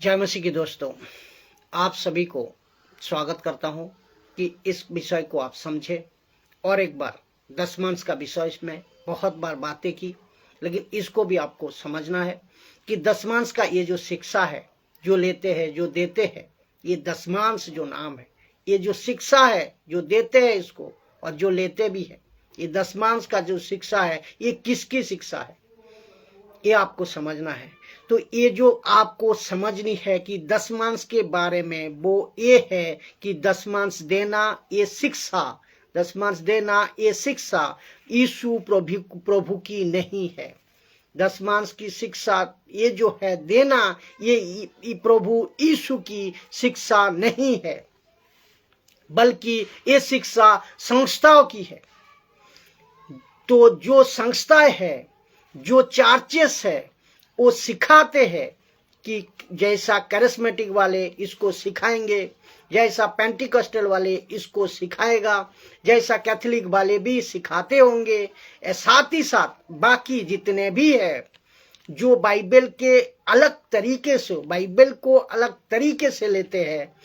जय मसीह की दोस्तों, आप सभी को स्वागत करता हूं कि इस विषय को आप समझें। और एक बार दशमांश का विषय इसमें बहुत बार बातें की, लेकिन इसको भी आपको समझना है कि दशमांश का ये जो शिक्षा है, जो लेते हैं, जो देते हैं, ये दशमांश जो नाम है, ये जो शिक्षा है, जो देते हैं इसको और जो लेते भी है, ये दशमांश का जो शिक्षा है, ये किसकी शिक्षा है, ये आपको समझना है। तो ये जो आपको समझनी है कि दशमांश के बारे में, वो ये है कि दशमांश देना ये शिक्षा, दशमांश देना ये शिक्षा यीशु प्रभु की नहीं है। दशमांश की शिक्षा ये जो है देना, ये प्रभु यीशु की शिक्षा नहीं है, बल्कि ये शिक्षा संस्थाओं की है। तो जो संस्थाएं है, जो चर्चेस है, वो सिखाते हैं कि जैसा कैरिस्मेटिक वाले इसको सिखाएंगे, जैसा पेंटिकॉस्टल वाले इसको सिखाएगा, जैसा कैथोलिक वाले भी सिखाते होंगे, साथ ही साथ बाकी जितने भी है जो बाइबल के अलग तरीके से, बाइबल को अलग तरीके से लेते हैं,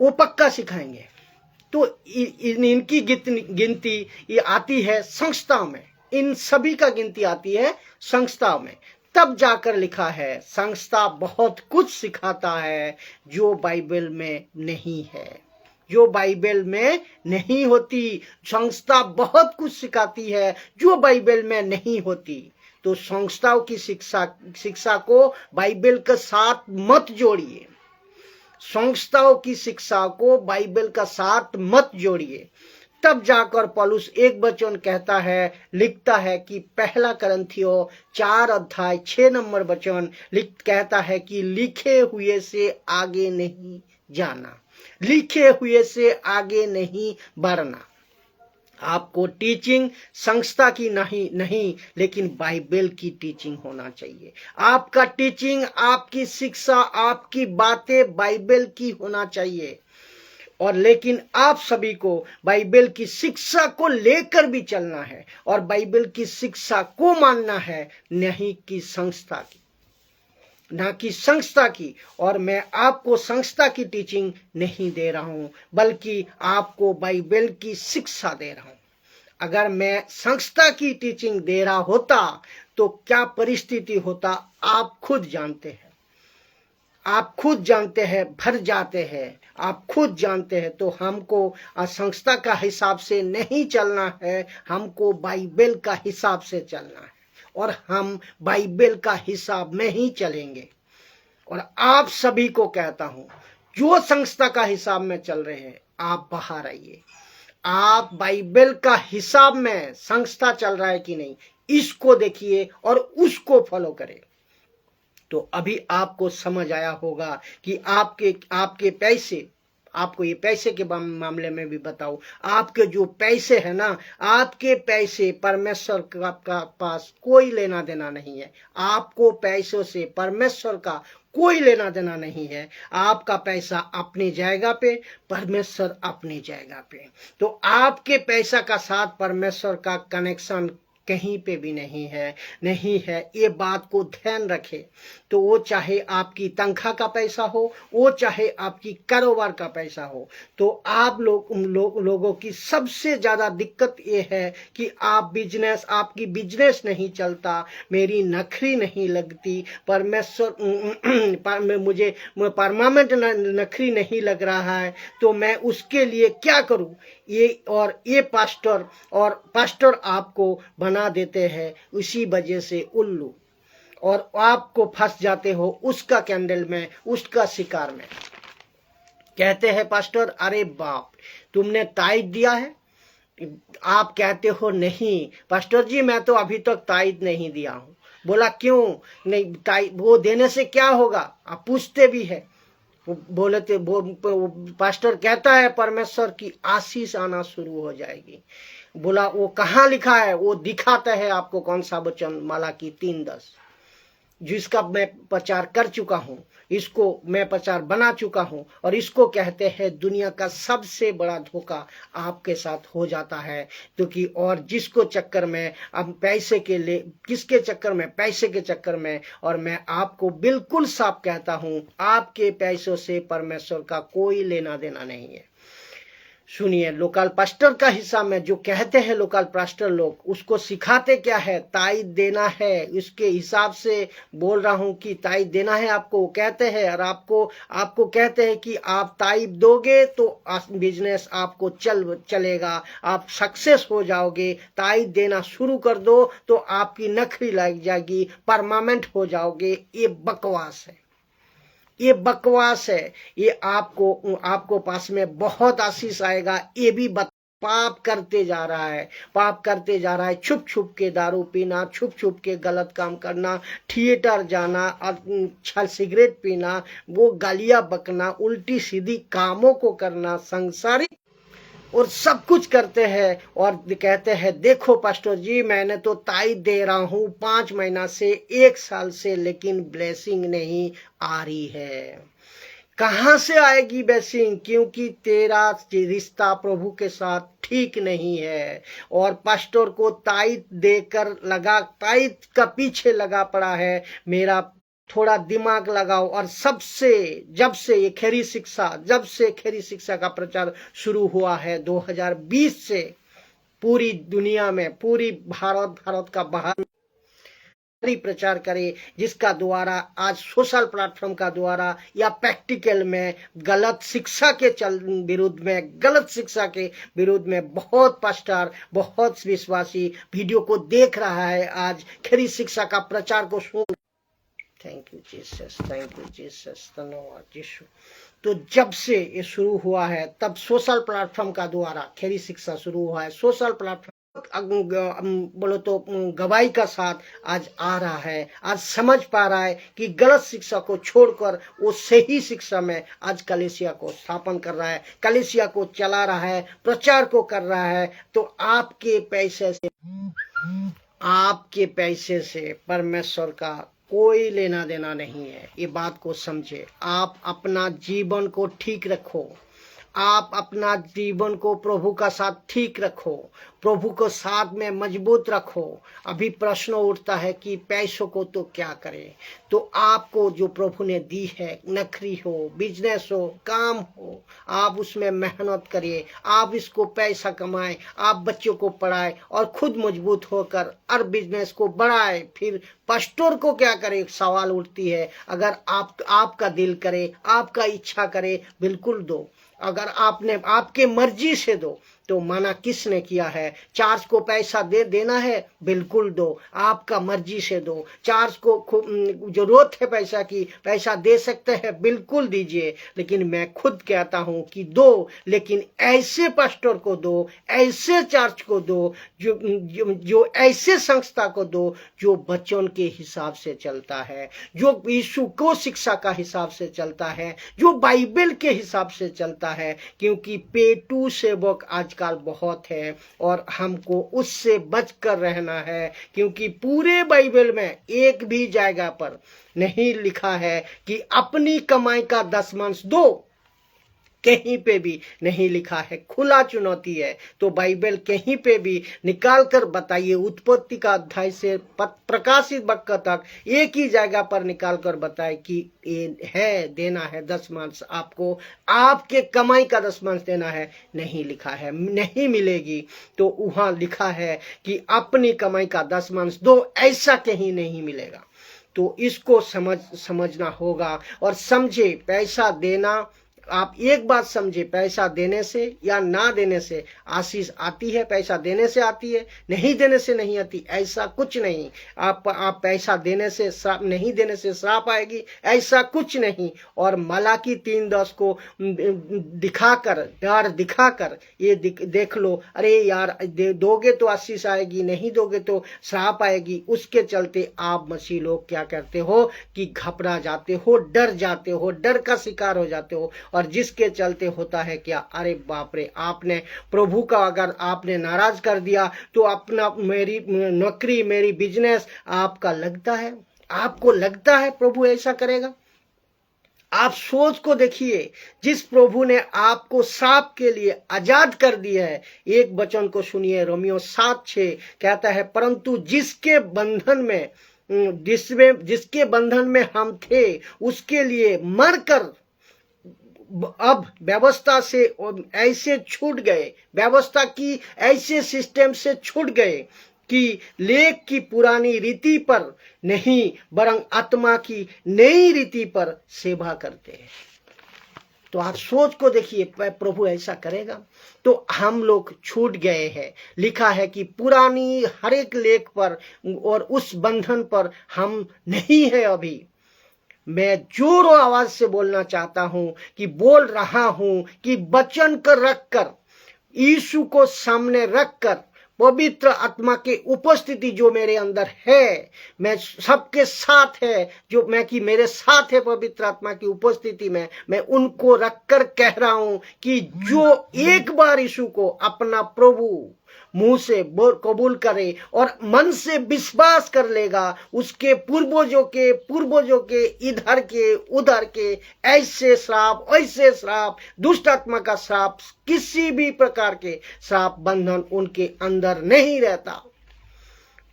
वो पक्का सिखाएंगे। तो इनकी गिनती ये आती है संस्थाओं में, इन सभी का गिनती आती है संस्थाओं में। तब जाकर लिखा है संस्था बहुत कुछ सिखाता है जो बाइबल में नहीं है, जो बाइबल में नहीं होती। संस्था बहुत कुछ सिखाती है जो बाइबल में नहीं होती। तो संस्थाओं की शिक्षा को बाइबल के साथ मत जोड़िए, संस्थाओं की शिक्षा को बाइबल का साथ मत जोड़िए। तब जाकर पौलुस एक वचन कहता है, लिखता है कि पहला करंथियों 4:6 वचन कहता है कि लिखे हुए से आगे नहीं जाना, लिखे हुए से आगे नहीं बढ़ना। आपको टीचिंग संस्था की नहीं लेकिन बाइबल की टीचिंग होना चाहिए। आपका टीचिंग, आपकी शिक्षा, आपकी बातें बाइबल की होना चाहिए। और लेकिन आप सभी को बाइबल की शिक्षा को लेकर भी चलना है और बाइबल की शिक्षा को मानना है, नहीं कि संस्था की, ना कि संस्था की। और मैं आपको संस्था की टीचिंग नहीं दे रहा हूं, बल्कि आपको बाइबल की शिक्षा दे रहा हूं। अगर मैं संस्था की टीचिंग दे रहा होता तो क्या परिस्थिति होता, आप खुद जानते हैं, आप खुद जानते हैं, भर जाते हैं, आप खुद जानते हैं। तो हमको संस्था का हिसाब से नहीं चलना है, हमको बाइबल का हिसाब से चलना है और हम बाइबल का हिसाब में ही चलेंगे। और आप सभी को कहता हूं, जो संस्था का हिसाब में चल रहे हैं, आप बाहर आइए। आप बाइबल का हिसाब में संस्था चल रहा है कि नहीं, इसको देखिए और उसको फॉलो करें। तो अभी आपको समझ आया होगा कि आपके पैसे, आपको ये पैसे के मामले में भी बताऊं, आपके जो पैसे है ना, आपके पैसे परमेश्वर का पास कोई लेना देना नहीं है। आपको पैसों से परमेश्वर का कोई लेना देना नहीं है। आपका पैसा अपनी जगह पे, परमेश्वर अपनी जगह पे। तो आपके पैसा का साथ परमेश्वर का कनेक्शन कहीं पे भी नहीं है। ये बात को ध्यान रखें। तो वो चाहे आपकी तनख्वाह का पैसा हो, वो चाहे आपकी कारोबार का पैसा हो। तो आप लोगों की सबसे ज्यादा दिक्कत ये है कि आपकी बिजनेस नहीं चलता, मेरी नखरी नहीं लगती, परमेश्वर मुझे परमानेंट नखरी नहीं लग रहा है, तो मैं उसके लिए क्या करूं। ये पास्टर आपको बना देते हैं उसी वजह से उल्लू, और आपको फंस जाते हो उसका कैंडल में, उसका शिकार में। कहते हैं पास्टर, अरे बाप, तुमने ताइद दिया है? आप कहते हो नहीं पास्टर जी, मैं तो अभी तक ताइद नहीं दिया हूं। बोला क्यों नहीं? ताइद वो देने से क्या होगा? आप पूछते भी है। पास्टर कहता है परमेश्वर की आशीष आना शुरू हो जाएगी। बोला वो कहाँ लिखा है? वो दिखाता है आपको। कौन सा वचन? मलाकी 3:10। जिसका मैं प्रचार कर चुका हूं, इसको मैं प्रचार बना चुका हूं, और इसको कहते हैं दुनिया का सबसे बड़ा धोखा आपके साथ हो जाता है। क्योंकि और जिसको चक्कर में अब पैसे के लिए, किसके चक्कर में, पैसे के चक्कर में, और मैं आपको बिल्कुल साफ कहता हूं, आपके पैसों से परमेश्वर का कोई लेना देना नहीं है। सुनिए, लोकल पास्टर का हिस्सा में जो कहते हैं लोकल पास्टर लोग, उसको सिखाते क्या है, ताई देना है, उसके हिसाब से बोल रहा हूं कि ताई देना है आपको, कहते हैं, और आपको कहते हैं कि आप ताई दोगे तो बिजनेस आपको चलेगा, आप सक्सेस हो जाओगे, ताई देना शुरू कर दो तो आपकी नखरी लग जाएगी, परमानेंट हो जाओगे। ये बकवास है, ये बकवास है। ये आपको पास में बहुत आशीष आएगा, ये भी पाप करते जा रहा है, पाप करते जा रहा है। छुप छुप के दारू पीना, छुप छुप के गलत काम करना, थिएटर जाना और सिगरेट पीना, वो गालियां बकना, उल्टी सीधी कामों को करना, संसारिक और सब कुछ करते हैं, और कहते हैं देखो पास्टर जी मैंने तो ताई दे रहा हूं 5 महीना से, 1 साल से, लेकिन ब्लेसिंग नहीं आ रही है। कहां से आएगी ब्लेसिंग? क्योंकि तेरा रिश्ता प्रभु के साथ ठीक नहीं है, और पास्टर को ताई देकर ताई का पीछे लगा पड़ा है। मेरा थोड़ा दिमाग लगाओ, और जब से खेरी शिक्षा का प्रचार शुरू हुआ है 2020 से, पूरी दुनिया में, पूरी भारत का बाहर प्रचार करे, जिसका द्वारा आज सोशल प्लेटफॉर्म का द्वारा या प्रैक्टिकल में गलत शिक्षा के विरुद्ध में बहुत पास्टर, बहुत विश्वासी वीडियो को देख रहा है। आज खेरी शिक्षा का प्रचार को सुन, थैंक यू जीसस, धन्यवाद यीशु। तो जब से ये शुरू हुआ है, तब सोशल प्लेटफॉर्म का द्वारा खेरी शिक्षा शुरू हुआ है। सोशल प्लेटफॉर्म बोलो तो गवाही का साथ आज आ रहा है, आज समझ पा रहा है कि गलत शिक्षा को छोड़कर वो सही शिक्षा में आज कलीसिया को स्थापन कर रहा है, कलीसिया को चला रहा है, प्रचार को कर रहा है। तो आपके पैसे से परमेश्वर का कोई लेना देना नहीं है, ये बात को समझे। आप अपना जीवन को ठीक रखो, आप अपना जीवन को प्रभु का साथ ठीक रखो, प्रभु को साथ में मजबूत रखो। अभी प्रश्न उठता है कि पैसों को तो क्या करें? तो आपको जो प्रभु ने दी है, नौकरी हो, बिजनेस हो, काम हो, आप उसमें मेहनत करिए, आप इसको पैसा कमाएं, आप बच्चों को पढ़ाएं और खुद मजबूत होकर और बिजनेस को बढ़ाएं। फिर पास्टर को क्या करे? सवाल उठती है। अगर आपका दिल करे, आपका इच्छा करे, बिल्कुल दो। अगर आपके मर्जी से दो तो मना किसने किया है? चार्ज को पैसा देना है, बिल्कुल दो, आपका मर्जी से दो। चार्ज को जरूरत है पैसा की, पैसा दे सकते हैं, बिल्कुल दीजिए। लेकिन मैं खुद कहता हूं कि दो, लेकिन ऐसे पास्टर को दो, ऐसे चर्च को दो, जो ऐसे संस्था को दो जो वचन के हिसाब से चलता है, जो यीशु को शिक्षा का हिसाब से चलता है, जो बाइबल के हिसाब से चलता है। क्योंकि पेटू सेवक आजकल बहुत है और हमको उससे बचकर रहना है। क्योंकि पूरे बाइबल में एक भी जगह पर नहीं लिखा है कि अपनी कमाई का 10% दो, कहीं पे भी नहीं लिखा है। खुला चुनौती है। तो बाइबल कहीं पे भी निकाल कर बताइए, उत्पत्ति का अध्याय से प्रकाशित वाक्य तक एक ही जगह पर निकाल कर बताए कि ये है, देना है 10%, आपको आपके कमाई का 10% देना है। नहीं लिखा है, नहीं मिलेगी। तो वहां लिखा है कि अपनी कमाई का 10% दो, ऐसा कहीं नहीं मिलेगा। तो इसको समझना होगा और समझे। पैसा देना, आप एक बात समझे, पैसा देने से या ना देने से आशीष आती है, पैसा देने से आती है, नहीं देने से नहीं आती, ऐसा कुछ नहीं। आप पैसा देने से श्राप, नहीं देने से श्राप आएगी, ऐसा कुछ नहीं। और मलाकी 3:10 को दिखाकर, डर दिखाकर ये देख लो, अरे यार दोगे तो आशीष आएगी, नहीं दोगे तो श्राप आएगी। उसके चलते आप मसीह लोग क्या करते हो कि घबरा जाते हो, डर जाते हो, डर का शिकार हो जाते हो। और जिसके चलते होता है क्या? अरे बाप रे, आपने प्रभु का अगर आपने नाराज कर दिया तो अपना, मेरी नौकरी, मेरी बिजनेस आपका लगता है, आपको लगता है प्रभु ऐसा करेगा? आप सोच को देखिए, जिस प्रभु ने आपको सांप के लिए आजाद कर दिया है। एक वचन को सुनिए, रोमियो 7:6 कहता है, परंतु जिसके बंधन में हम थे उसके लिए मरकर अब व्यवस्था से ऐसे छूट गए, व्यवस्था की ऐसे सिस्टम से छूट गए कि लेख की पुरानी रीति पर नहीं वरन आत्मा की नई रीति पर सेवा करते हैं। तो आप सोच को देखिए, प्रभु ऐसा करेगा? तो हम लोग छूट गए हैं। लिखा है कि पुरानी हर एक लेख पर और उस बंधन पर हम नहीं है अभी। मैं जोरों आवाज से बोलना चाहता हूं कि बोल रहा हूं कि वचन कर रखकर, यीशु को सामने रखकर, पवित्र आत्मा के उपस्थिति जो मेरे अंदर है, मैं सबके साथ है जो मेरे साथ है पवित्र आत्मा की उपस्थिति में, मैं उनको रखकर कह रहा हूं कि जो एक बार यीशु को अपना प्रभु मुंह से कबूल करे और मन से विश्वास कर लेगा, उसके पूर्वजों के इधर के उधर के ऐसे श्राप, दुष्ट आत्मा का श्राप, किसी भी प्रकार के श्राप बंधन उनके अंदर नहीं रहता।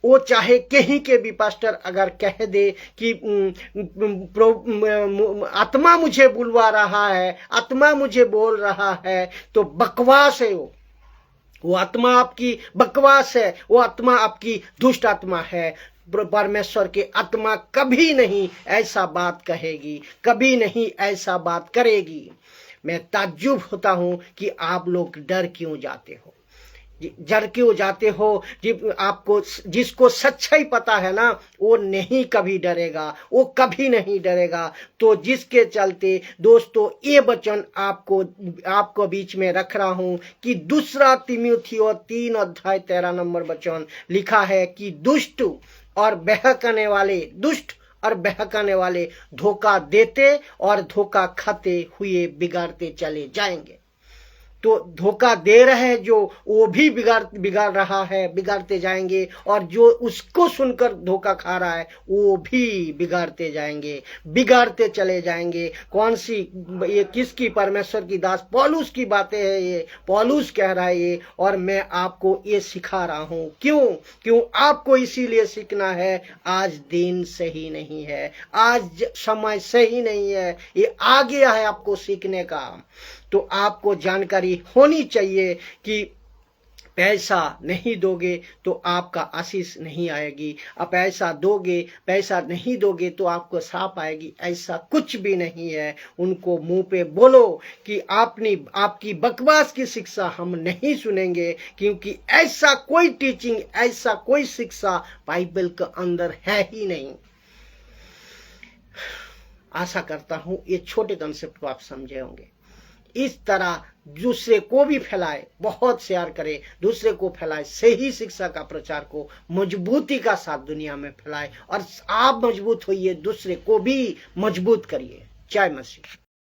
वो चाहे कहीं के भी पास्टर अगर कह दे कि आत्मा मुझे बुलवा रहा है, आत्मा मुझे बोल रहा है, तो बकवास है। वो आत्मा आपकी बकवास है, वो आत्मा आपकी दुष्ट आत्मा है। परमेश्वर की आत्मा कभी नहीं ऐसा बात कहेगी, कभी नहीं ऐसा बात करेगी। मैं ताज्जुब होता हूं कि आप लोग डर क्यों जाते हो, आपको जिसको सच्चाई पता है ना, वो नहीं कभी डरेगा, वो कभी नहीं डरेगा। तो जिसके चलते दोस्तों ये वचन आपको बीच में रख रहा हूं कि 2 तीमुथियुस 3:13 वचन लिखा है कि दुष्ट और बहकाने वाले धोखा देते और धोखा खाते हुए बिगाड़ते चले जाएंगे। तो धोखा दे रहे हैं जो, वो भी बिगाड़ रहा है, बिगाड़ते जाएंगे, और जो उसको सुनकर धोखा खा रहा है वो भी बिगाड़ते चले जाएंगे। कौन सी ये किसकी? परमेश्वर की दास पौलुस की बातें हैं, ये पौलुस कह रहा है ये, और मैं आपको ये सिखा रहा हूं। क्यों आपको इसीलिए सीखना है, आज दिन सही नहीं है, आज समय सही नहीं है, ये आ गया है आपको सीखने का। तो आपको जानकारी होनी चाहिए कि पैसा नहीं दोगे तो आपका आशीष नहीं आएगी, आप पैसा नहीं दोगे तो आपको श्राप आएगी, ऐसा कुछ भी नहीं है। उनको मुंह पे बोलो कि आपकी बकवास की शिक्षा हम नहीं सुनेंगे, क्योंकि ऐसा कोई टीचिंग, ऐसा कोई शिक्षा बाइबल के अंदर है ही नहीं। आशा करता हूं ये छोटे कंसेप्ट को आप समझे होंगे। इस तरह दूसरे को भी फैलाए, बहुत शेयर करे, दूसरे को फैलाए, सही शिक्षा का प्रचार को मजबूती का साथ दुनिया में फैलाए, और आप मजबूत होइए, दूसरे को भी मजबूत करिए। जय मसीह।